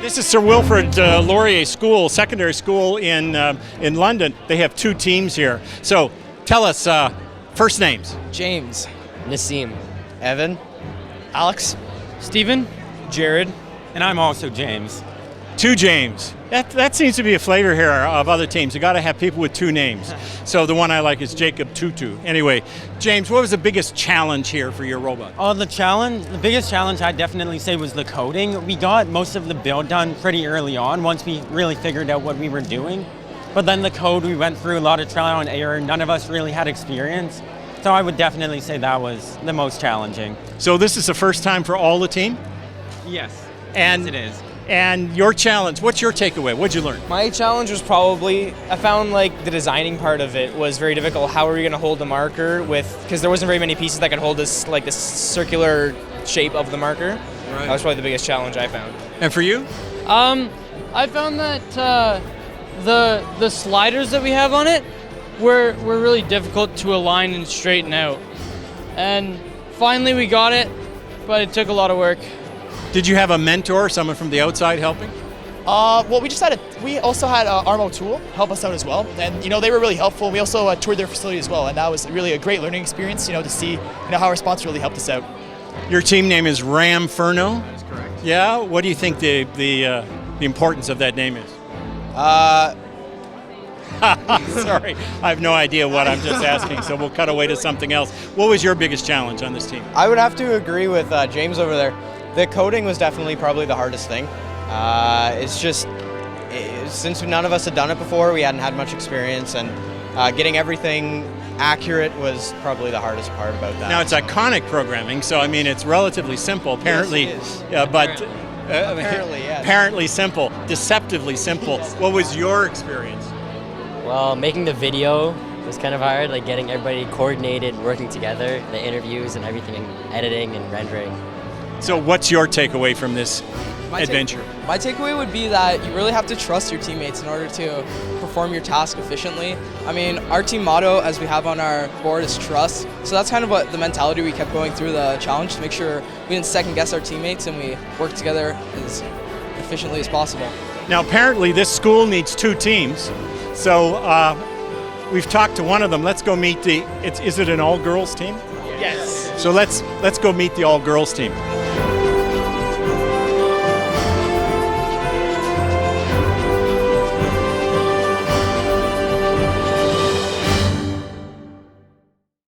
This is Sir Wilfrid Laurier School, secondary school in London. They have two teams here. So tell us first names. James. Nassim. Evan. Alex. Stephen. Jared. And I'm also James. Two James. That seems to be a flavor here of other teams. You got to have people with two names. So the one I like is Jacob Tutu. Anyway, James, what was the biggest challenge here for your robot? Oh, the biggest challenge I'd definitely say was the coding. We got most of the build done pretty early on once we really figured out what we were doing. But then the code, we went through a lot of trial and error. None of us really had experience. So I would definitely say that was the most challenging. So this is the first time for all the team? Yes, And it is. And your challenge, what's your takeaway? What'd you learn? My challenge was probably, I found like the designing part of it was very difficult. How are we going to hold the marker because there wasn't very many pieces that could hold this circular shape of the marker. Right. That was probably the biggest challenge I found. And for you? I found that the sliders that we have on it were really difficult to align and straighten out. And finally we got it, but it took a lot of work. Did you have a mentor, someone from the outside helping? Well, we also had Armo Tool help us out as well, and they were really helpful. We also toured their facility as well, and that was really a great learning experience. To see how our sponsor really helped us out. Your team name is Ram Furno. That's correct. Yeah. What do you think the importance of that name is? Sorry, I have no idea what I'm just asking, so we'll cut away to something else. What was your biggest challenge on this team? I would have to agree with James over there. The coding was definitely probably the hardest thing. It's just, since none of us had done it before, we hadn't had much experience, and getting everything accurate was probably the hardest part about that. Now it's iconic programming, so I mean it's relatively simple. Apparently, yes, it is. Apparently, yes. Apparently simple, deceptively simple. What was your experience? Well, making the video was kind of hard, like getting everybody coordinated, working together, the interviews and everything, and editing and rendering. So what's your takeaway from this adventure? My takeaway would be that you really have to trust your teammates in order to perform your task efficiently. I mean, our team motto, as we have on our board, is trust. So that's kind of what the mentality we kept going through the challenge, to make sure we didn't second guess our teammates and we worked together as efficiently as possible. Now apparently this school needs two teams, so we've talked to one of them. Let's go meet is it an all-girls team? Yes. So let's go meet the all-girls team.